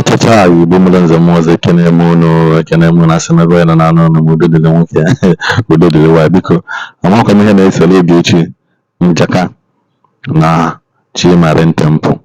Cha Igbo Land Moze Kenemono Kenemona Senago and Anano Mudo de Lemonke Udo de Lewa Biko. Among coming here is a Ogechi Njaka na Chimaren Temple.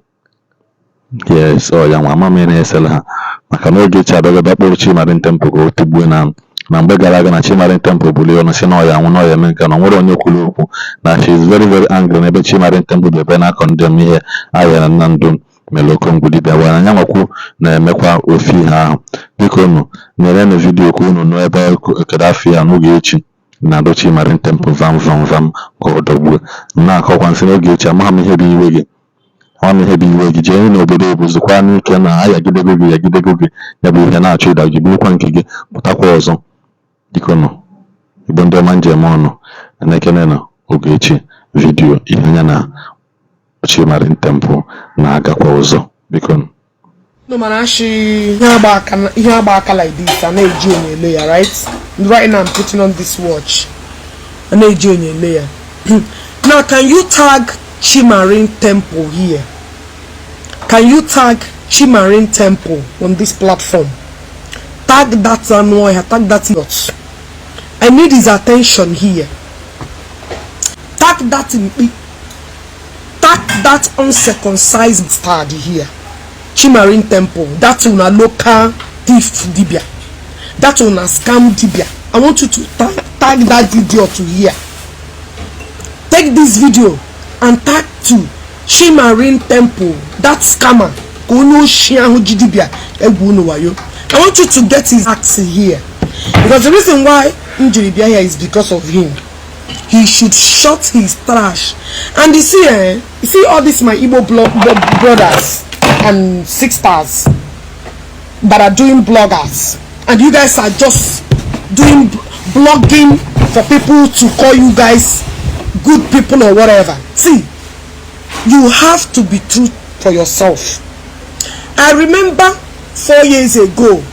Yes, oh young mamma may sell her. I can not get a double Chimaren Temple go to Buenam. Nambegalaga na Chimaren Temple Bulio no Sinoya, one or American or one Yokulu. Now she is very, very angry. Maybe Chimaren Temple the Bena condemn here. I am Nandun. Melokom Gudibia Wanyaku na Mekwa Ofi ha Bikono Nere video kuno no ebe Kadafi and Ogechi na dochi Marin Temple vam Kodobu na Kokwansino Ogechi Amami Hebi Wege Ami Hebi Wege Jane no Bodo Buzukwani Kena Ayagidegu Yabu Hena Chida Jibu Kwankige Butakwa Ozo Bikono Ibondo Manje Mono Nekenena Ogechi video Ihanyana Chimarin Temple na agakwa ụzọ biko no manashi ihe agba like this and eji onye layer right now I'm putting on this watch and eji onye layer. Now can you tag Chimarin Temple here? Can you tag Chimarin Temple on this platform? Tag that Anoya, tag that yacht. I need his attention here. Tag that in tag that uncircumcised bastard here. Chimarin Temple. That's una local thief dibia. That's una scam dibia. I want you to tag that video to here. Take this video and tag to Chimarin Temple. That scammer. I want you to get his acts here. Because the reason why Njiribia here is because of him. He should shut his trash. And you see all this my Igbo brothers and sisters that are doing bloggers, and you guys are just doing blogging for people to call you guys good people or whatever. See, you have to be true for yourself. I remember 4 years ago,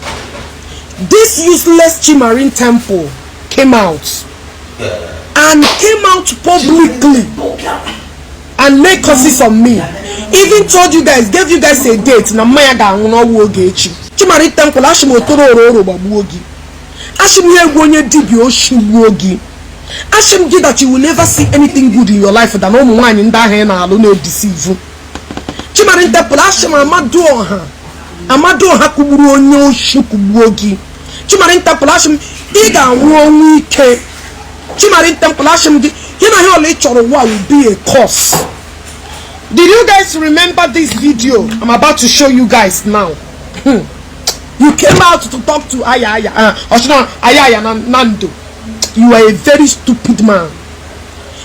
this useless Chimarin Temple came out. And came out publicly and made curses on me. Even told you guys, gave you guys a date. Na mayaga uno Ogechi. Chimarin Temple ashim otoro oro babuogi. Ashim ye gonye dibi oshibuogi. Ashim gi that you will never see anything good in your life that no one in that hand alone no deceive. Chimarin Temple ashim amadu oha. Amadu oha kuburu onyo shikubuogi. Chimarin Temple ashim iga won wike. Chimarin Temple Ashim, will be a curse. Did you guys remember this video I'm about to show you guys now? You came out to talk to Ayaya Nando. You are a very stupid man.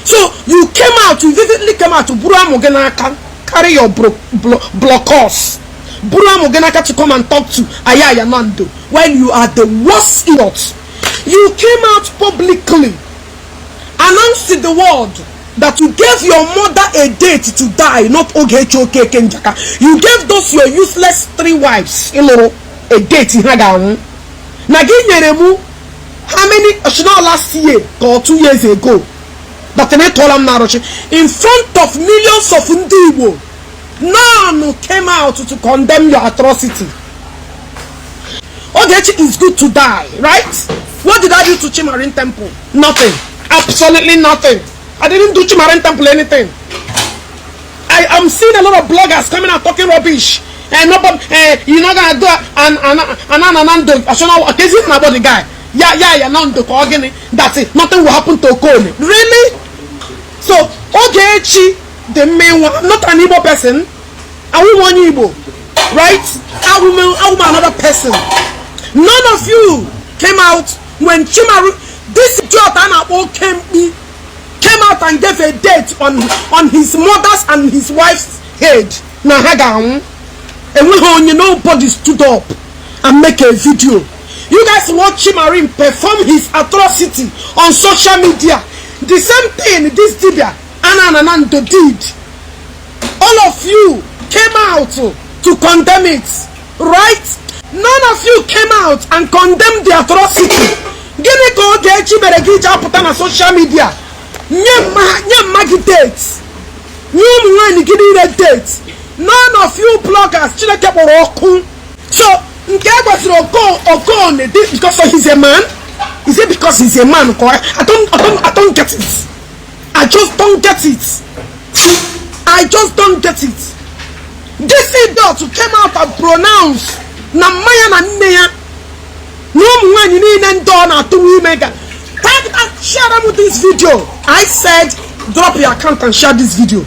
So you came out, you vividly came out to Bura Mogenaka, carry your blockers. Bura Mogenaka to come and talk to Ayaya Nando when you are the worst idiot. You came out publicly, announced to the world that you gave your mother a date to die, not Ogechi Okeke Njaka. You gave those your useless 3 wives, a date in Hagamu. Naginyeremu, how many, last year or 2 years ago, that they told him in front of millions of Ndi Igbo, none came out to condemn your atrocity. Ogechi is good to die, right? What did I do to Chimarin Temple? Nothing. Absolutely nothing. I didn't do Chimarin Temple anything. I'm seeing a lot of bloggers coming out talking rubbish. And nobody, you're not gonna do it. About the guy. That's it. Nothing will happen to Okone. Really? So Ogechi, the main one, not an Igbo person. I will one Igbo, right? I will another person. None of you came out when Chimarin, this idiot came out and gave a date on his mother's and his wife's head. And nobody stood up and make a video. You guys watch Chimarin perform his atrocity on social media. The same thing this Dibia Ananando did. All of you came out to condemn it, right? None of you came out and condemned the atrocity. Gini ko Ogechi beregija put on social media. Nyem dates. Nyem when gini dates. None of you bloggers So nke gbasara Okon because he's a man. Is it because he's a man? I don't get it. I just don't get it. I just don't get it. This idiot who came out and pronounced na maya na nneya no mwanyi ni nendo na tu mega. Tag and share them with this video. I said drop your account and share this video.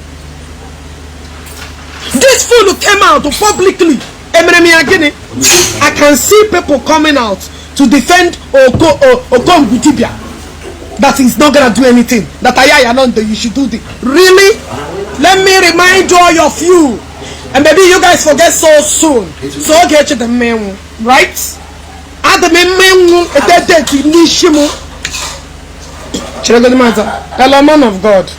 This fool who came out publicly, I can see people coming out to defend Okon Gutibia. That he's not gonna do anything. That you should do this. Really? Let me remind all of you. And maybe you guys forget so soon. So Ogechi the man, right? At the man, hello, man of God.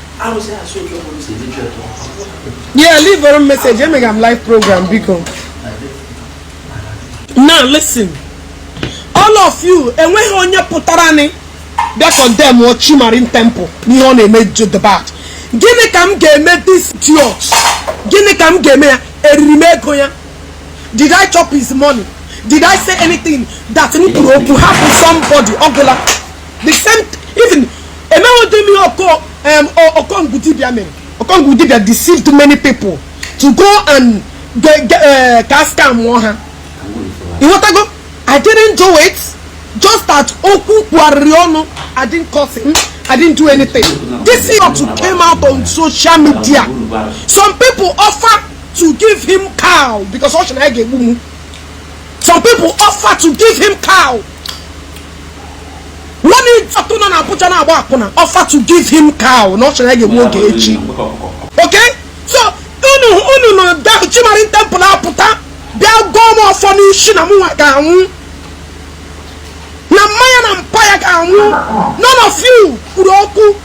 Yeah, leave a message. I make a live program because. Now listen, all of you, and when on your putarani, they condemn what Chimarin Temple. Ni on a major debate. Gini kam game this idiot. Gini kam game a remekoya. Did I chop his money? Did I say anything that need to happen to somebody? The same even a man tell me Okon Gutibia men. Okon Gutibia deceived many people to go and get cast scam one. You want to go? I didn't do it. Just that Oku Wariono, I didn't cause him. I didn't do anything. This year came out on social media. Some people offer to give him cow because what should I get? Some people offer to give him cow. One offer to give him cow. Not should I get Ogechi. Okay? So no that Chimarin Temple puta. They are going for new shinamu. Na maya na mpaya kamu. None of you Uroku.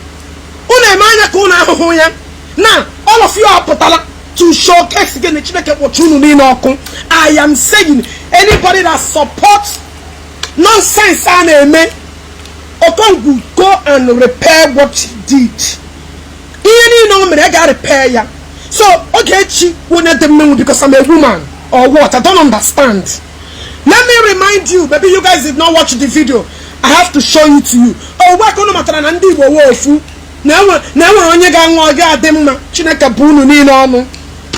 Unemanya kuna hoya. Now all of you are potala to showcase again the Chineke Wotunu Ninoku. I am saying anybody that supports nonsense and Okon will go and repair what he did. Any no me I got repair ya. So Ogechi won't let them know because I'm a woman or what? I don't understand. Let me remind you, maybe you guys did not watch the video. I have to show it to you. Oh, why can't Ndi Igbo wofu? Never onye ga nwa ga ademma Chineke bunu ni no no.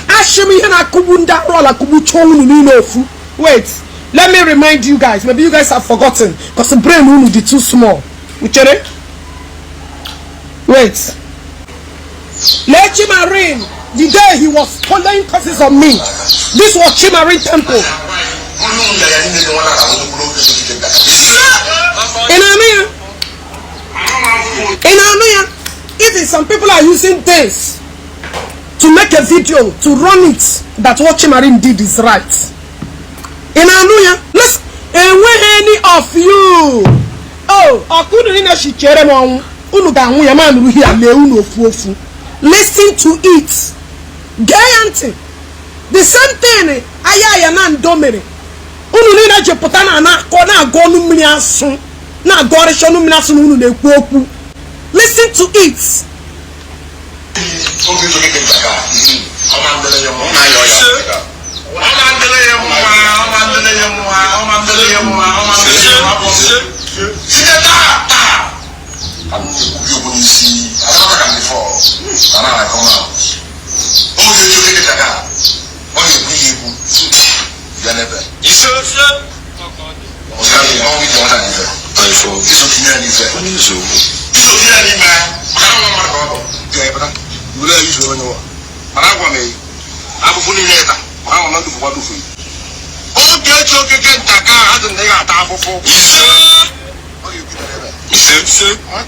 Ashimi ihe na kubunda rola kubucho unu ni no ofu. Wait, let me remind you guys. Maybe you guys have forgotten because the brain unu is too small. Uchere? Wait. Let Chimarin, the day he was calling curses on me. This was Chimarin Temple. In Amia, even some people are using this to make a video to run it that what Chimarin did is right. In Anuya, listen, and when any of you, oh, I couldn't even she chere mo unuga ya man ru here le unu ofu listen to it. Giant, the same thing aya na ndomere. Unu ni na jepota na ko na go nu mmiri aso na go re shonu mmiri aso unu na ekwu okwu. Listen to it.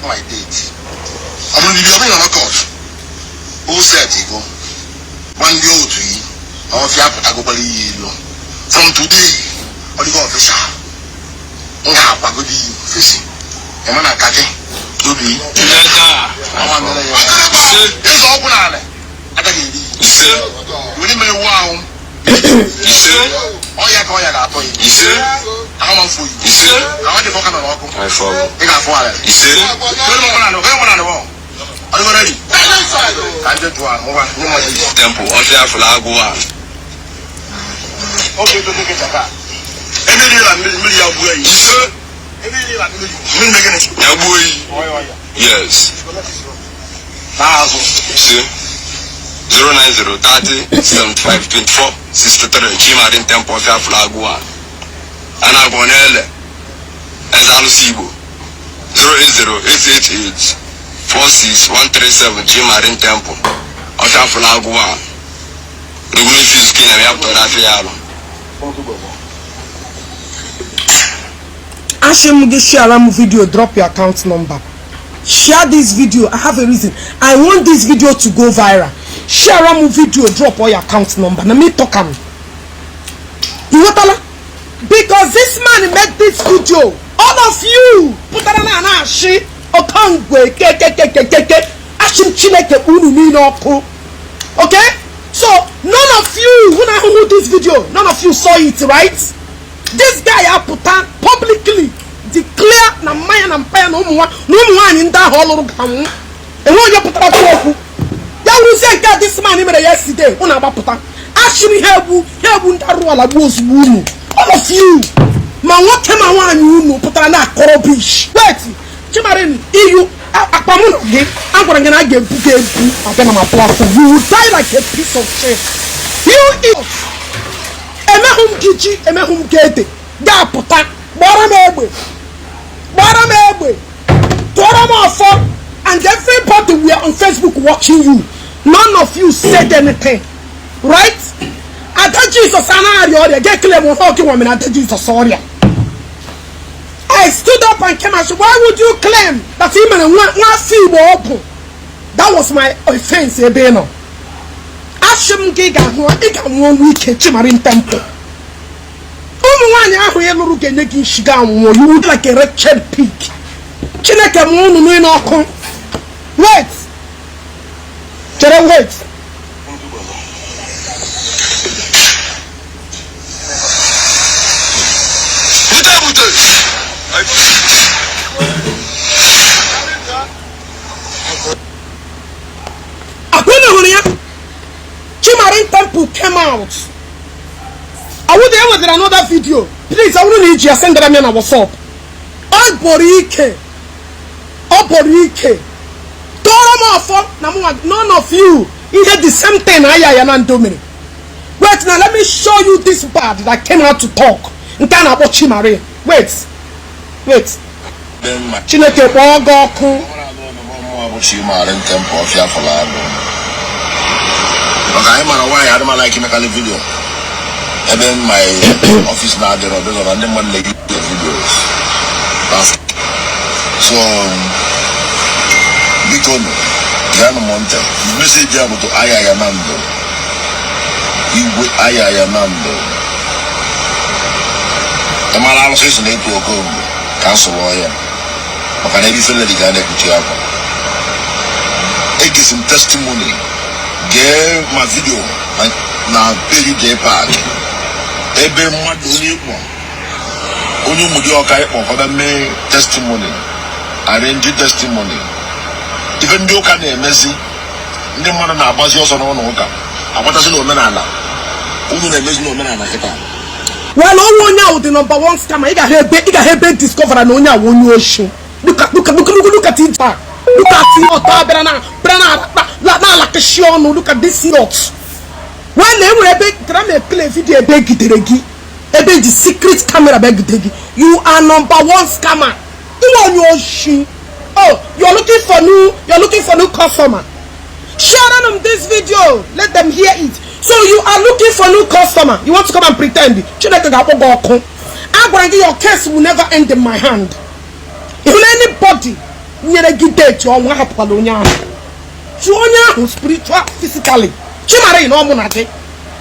My date. I'm going to be on a course. Who said you go? One go to you. Or if you have to go from today, or you go official. Now, I'm going to be fishing. I'm going to catch it. Do be. I want to it's open. I can hear you. You need me wow. Oh, yeah, I told you. I'm on for you. I want to walk on the walk. I follow. You got for it. You see? Where on the wall? Are you ready? I just want over. Temple. I'll say I follow. Okay, to take it. Yes. 090 30 75 24 63 Chimarin Temple of Agwu. And Abonele and Igbo 080 888 46137 Chimarin Temple of Agwu. The Green Skin and Yapto. Ashim share video, drop your account number. Share this video. I have a reason. I want this video to go viral. Share a video, drop all your account number. Let me talk him. Because this man made this video. All of you put on an ashi okangwe keke ashim chineke unu ni noku. Okay? So none of you who this video, none of you saw it, right? This guy I put on publicly declare na maya na mpaya no muwa in that hall gamu. And when you put on talk, ya will say that this man even yesterday una ba put on ashim hebu ndaru ala boss wunu. All of you, man, what came I want you put on that corruption. Wait, Chimarin, you I'm going to get my platform. You will die like a piece of shit. You eat. Emehum Kichi, Emehum Gate, Gapota, Baramebe, Toramafo, and everybody we are on Facebook watching you. None of you said anything, right? I tell Jesus, I get clear with talking women. I tell Jesus, sorry. I stood up and came and said, why would you claim that even one feeble open? That was my offense, Ebeno. Ashim Giga, who I think I'm 1 week at Chimarin Temple. You look like a wretched pig. Chineke Moon, wait. Wait. Chimarin Temple came out. I would there was another video. Please, I wouldn't need you. Send that on what's up. None of you had the same thing. Wait, now let me show you this bad that came out to talk. And kind of watch Chimarin. Wait. Chineke Bogoku. Chimarin Temple of Yafalabo. Okay, man, why I don't like him make a video. And then my office now there and then one like videos. So because Ghana Monte, message to Ayayanando. Igbo Ayayanando. The man I was listening to a council lawyer. But I didn't feel that he got a Kutiapa. It gives him testimony. Gave my video na page JPEG. Ebe mmadụ onye ụmụdị ọka ịkpọ kwa mee testimony, arrange testimony. Even ndị ụka na-emezi ndị mmadụ na-agbazi ọsọ n'ụlọ ụka agbatasị na omenala unu na-emezi na omenala kịta. Well, onye ahụ dị number one scammer. Ị ga ebe discover na onye ahụ onye oshi. Look at it. Look at it. Look at this yacht. When they were play video, the secret camera, you are number one scammer. Oh, you're looking for new customer. Share them this video. Let them hear it. So you are looking for new customer. You want to come and pretend. Your case will never end in my hand. If anybody spiritual, physically. Chimare no monate.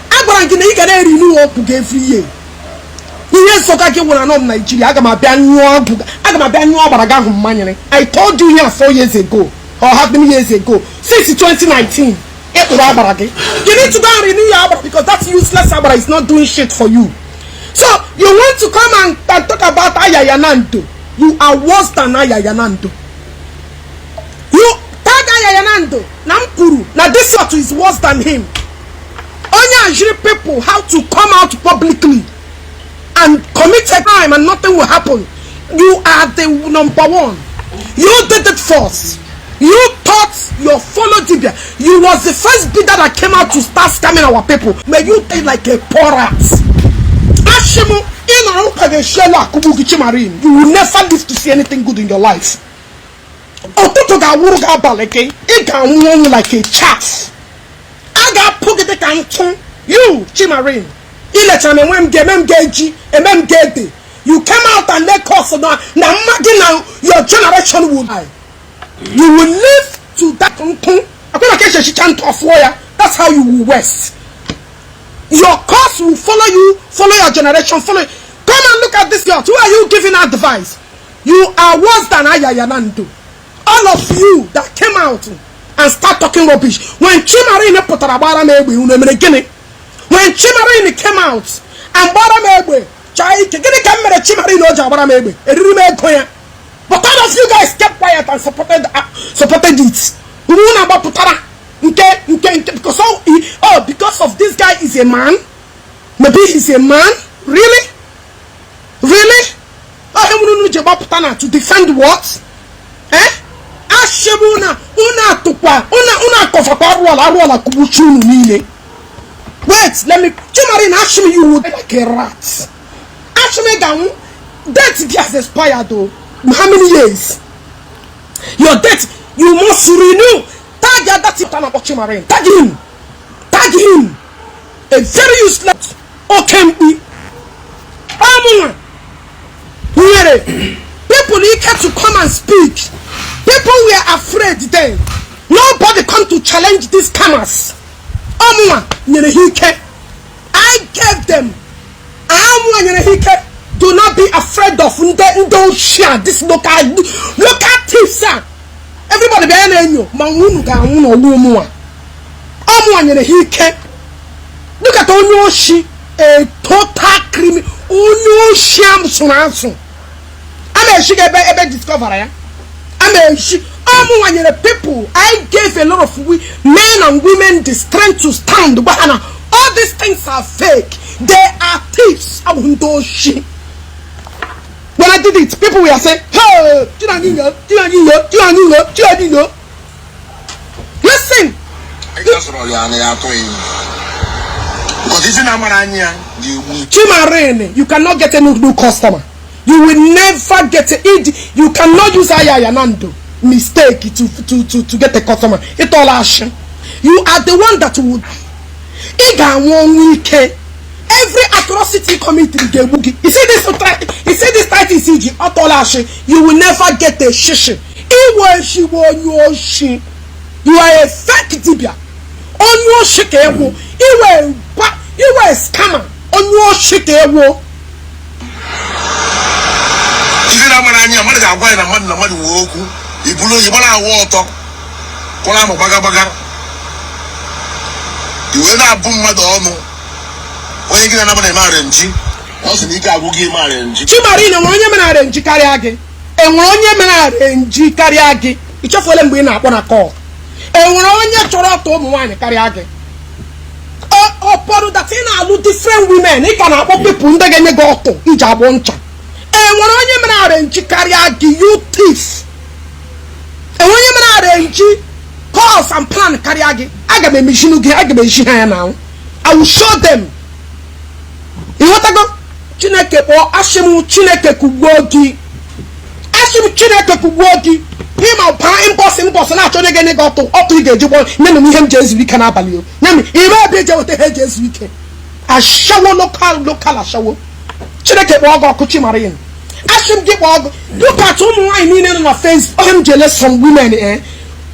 Agbarangina you can renew up every year. Yes, so I can Nigeria. I told you here 4 years ago, or how many years ago, since 2019. You need to go and renew your abra because that useless abra is not doing shit for you. So you want to come and talk about Ayayanando. You are worse than Ayayanando. You tag Ayayanando, Nampuru. Now this one is worse than him. Only Ajiri people how to come out publicly and commit a crime and nothing will happen. You are the number one. You did it first. You thought your fellow Dibia. You was the first bidder that came out to start scamming our people. May you think like a poor rat. Ashimu, you will never live to see anything good in your life. Like a chaff. I got put it you, Chimarin. You came out and let cause now imagine now your generation will die. You will live to that. That's how you will waste. Your cause will follow you, follow your generation, follow you. Come and look at this girl. Who are you giving advice? You are worse than Ayayanando. All of you that came out and start talking rubbish. When Chimarine put when Chimarine came out and Baramebe, but all of you guys kept quiet and supported it. Because of this guy is a man. Maybe he's a man. Really? To defend what? Wait, let me. Chimarin, Ashmi, you would like a rat. Ashmi, that has expired though. How many years? Your debt, you must renew. Tag that Chimarin. Tag him. A very useless. Okembi. People needed to come and speak. People were afraid then. Nobody come to challenge these scammers. I gave them. Do not be afraid of don't share this local thieves. Everybody be you. Look at Onyoshi, a total criminal. Onyoshi I'm discover. People, I gave a lot of men and women the strength to stand. All these things are fake. They are thieves. When I did it, people will say, hey, listen. Chimarene, you cannot get a new customer. You will never get it. You cannot use Ayayanando mistake to get a customer. It's all action. You are the one that would. Every atrocity committed in the you see this title CG all action. You will never get a shishi. You are a fake dibia. On your shikewo. You were a scammer. On your shikewo. Chimarina onye menare nji karịa gị. Enwere onye menare nji karịa gị. Ichefule mgbe ị na-akpọ na call. Enwere onye chọrọ ọtọ ụmụ nwaanyị karịa gị. Ọpọrụ that ị na-alụ different women. Ị ka na-akpọ people ndị ga-enye gị ọtọ iji agbọ ncha. Enwere onye menare nji karịa gị, you thief. Enwere onye menare nji calls and plan karịa gị. Aga m emechinu gị, aga m echi ha ya now. I will show them. You want to go? Chineke or Ashimu Chineke Kubogi. Ashimu Chineke Kubogi. Him out impossible. Now Johnny Gene got to up to the jubal. Name him Jazz we can value. Name he may be able to head Jazz weekend. A shower local a shower. Chineke Wago Kuchimarin. Ashim give Wago. Look at whom I need on my face. I'm jealous from women, eh?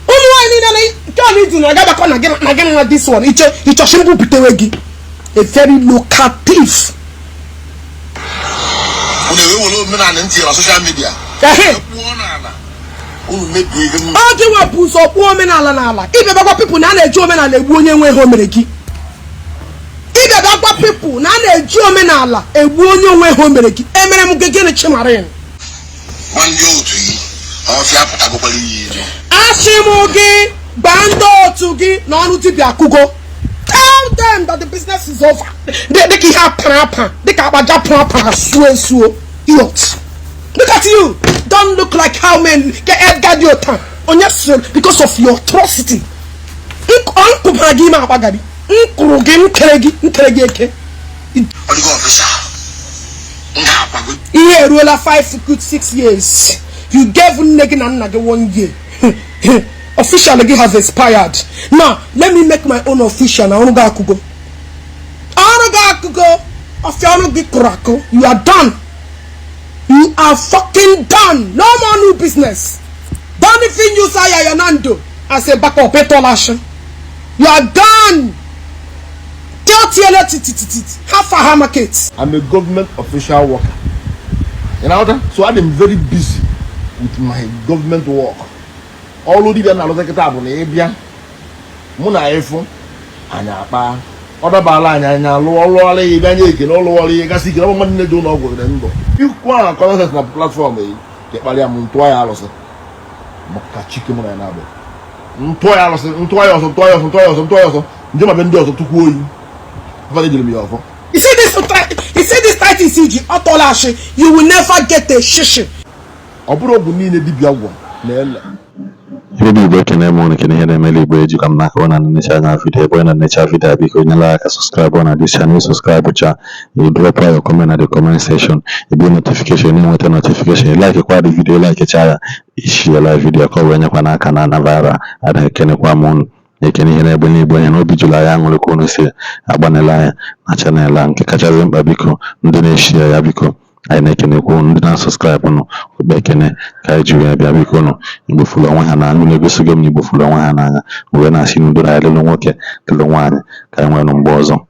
Only I need I got back on again this one. It's a simple pitewegi. A very local thief. Social media. All the weapons of Omenala. If you got people now, they Omenala, they won't home again. If you got people now, they Omenala, they won't home again. Eminem again, Chimarin. One year to Ashimogi, Bando Tugi, Nanuti Biakugo. Tell tell them that the business is over. They can have papa. They can have papa. So. Look at you. Don't look like how men get your time on your soul because of your atrocity. Here, ruler 5 good 6 years. You gave Nagin 1 year. Officially has expired. Now let me make my own official. You are done. You are fucking done. No more new business. Don't even use Ayanando as a backup petolation. You are done. Half a market. I'm a government official worker. You know, so I'm very busy with my government work. All of the people are Abia, Muna Efo, and Apa. Other Balanya, Lola, Evangelist, all over the Gassi, no one do not go them. You can't contact my platform, get Malia Montoya, Mokachiki Monanabo. Toyos, Juma Bendos to cool. You see this tight in CG, Otolashi, you will never get a shishi. Obro Bunini Dibiago, Nella. Maybe breaking them on can hear them Ili Bridge. You can knock on the channel video, when the nature video because you like a subscribe on this channel, subscribe which you drop your comment at the comment section. You get notification, you want a notification, you like a quite video, like a child, Ishi live video call when you can Navara at a Kennequamon. You can hear Ebony Boy and Obi July Angle Konosi, Abanela, Nachanela, and Kakachazim Babiko, Indonesia Yabiko. I make a new subscribe on Bekene, Kaiju Yabicono, in Buffalo one and I'm going to go to Buffalo one. When I see you do I don't work at the one, Kaimon Bozo.